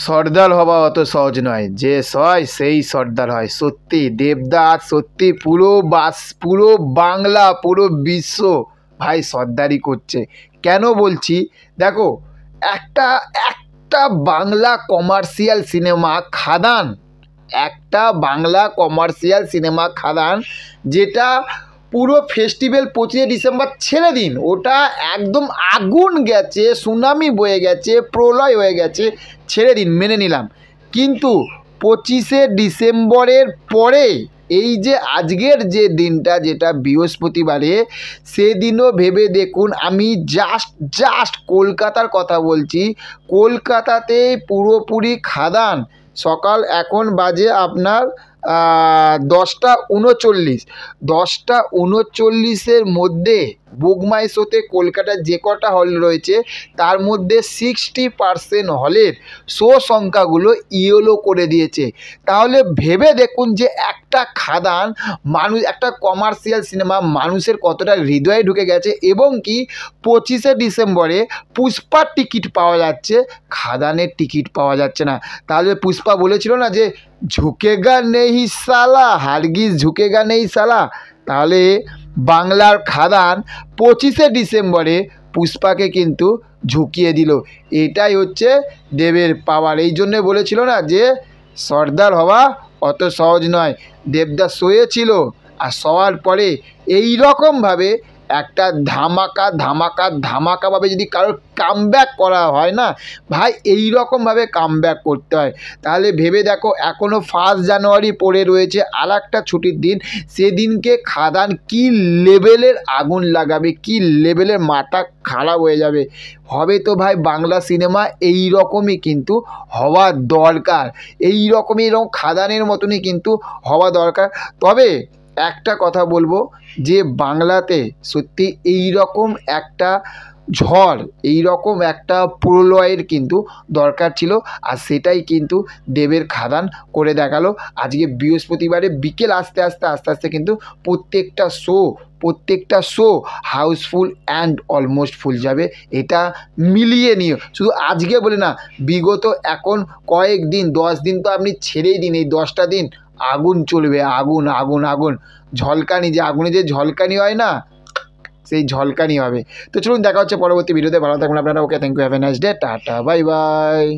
সর্দার হওয়া অত সহজ নয়, যে সয় সেই সর্দার হয়। সত্যি দেবদাস সত্যি পুরো বাংলা পুরো বিশ্ব ভাই সর্দারি করছে। কেন বলছি দেখো, একটা একটা বাংলা কমার্শিয়াল সিনেমা খাদান, একটা বাংলা কমার্শিয়াল সিনেমা খাদান, যেটা পুরো ফেস্টিভ্যাল 25 ডিসেম্বর ছেড়ে দিন, ওটা একদম আগুন গেছে, সুনামি বয়ে গেছে, প্রলয় হয়ে গেছে, ছেড়ে দিন মেনে নিলাম। কিন্তু 25 ডিসেম্বরের পরে এই যে আজকের যে দিনটা, যেটা বৃহস্পতিবারে, সেদিনও ভেবে দেখুন, আমি জাস্ট কলকাতার কথা বলছি, কলকাতাতে পুরোপুরি খাদান। সকাল এখন বাজে আপনার 10টা 39, 10টা 39-এর মধ্যে বুক মাই শোতে কলকাতার যে কটা হল রয়েছে তার মধ্যে 60% হলের শো সংখ্যাগুলো ইয়েলো করে দিয়েছে। তাহলে ভেবে দেখুন যে একটা খাদান মানুষ, একটা কমার্শিয়াল সিনেমা মানুষের কতটা হৃদয়ে ঢুকে গেছে, এবং কি 25 ডিসেম্বরে পুষ্পার টিকিট পাওয়া যাচ্ছে, খাদানের টিকিট পাওয়া যাচ্ছে না। তাহলে পুষ্পা বলেছিল না যে ঝুঁকেগা নেই সালা, হারগিজ ঝুঁকেগা নেই সালা। তাহলে বাংলার খাদান 25 ডিসেম্বরে পুষ্পাকে কিন্তু ঝুঁকিয়ে দিল। এটাই হচ্ছে দেবের পাওয়ার। এই জন্যে বলেছিল না যে সর্দার হওয়া অত সহজ নয়। দেবদাস শোয়েছিল, আর শোয়ার পরে এই রকমভাবে একটা ধামাকাভাবে যদি কারোর কামব্যাক করা হয় না ভাই, এই রকমভাবে কামব্যাক করতে হয়। তাহলে ভেবে দেখো, এখনও 1 জানুয়ারি পড়ে রয়েছে, আর একটা ছুটির দিন, সেদিনকে খাদান কি লেভেলের আগুন লাগাবে, কি লেভেলের মাথা খারাপ হয়ে যাবে। হবে তো ভাই বাংলা সিনেমা এই রকমই কিন্তু হওয়া দরকার, এরকম খাদানের মতনই কিন্তু হওয়া দরকার। তবে একটা কথা বলবো, যে বাংলাতে সত্যি এই রকম একটা ঝড়, এই রকম একটা প্রলয়ের কিন্তু দরকার ছিল, আর সেটাই কিন্তু দেবের খাদান করে দেখালো। আজকে বৃহস্পতিবারে বিকেল আস্তে আস্তে কিন্তু প্রত্যেকটা show house full and almost full যাবে। এটা মিলিয়ে নিয়ে, শুধু আজকে বলে না, বিগত এখন কয়েকদিন 10 দিন তো আপনি ছেড়েই দিন, এই 10টা দিন আগুন চলবে, আগুন আগুন আগুন ঝলকানি, যে আগুনে যে ঝলকানি হয় না, সেই ঝলকানি হবে। তো চলুন দেখা হচ্ছে পরবর্তী ভিডিওতে। ভালো থাকবেন আপনারা। Okay, thank you, have a nice day, টাটা, বাই বাই।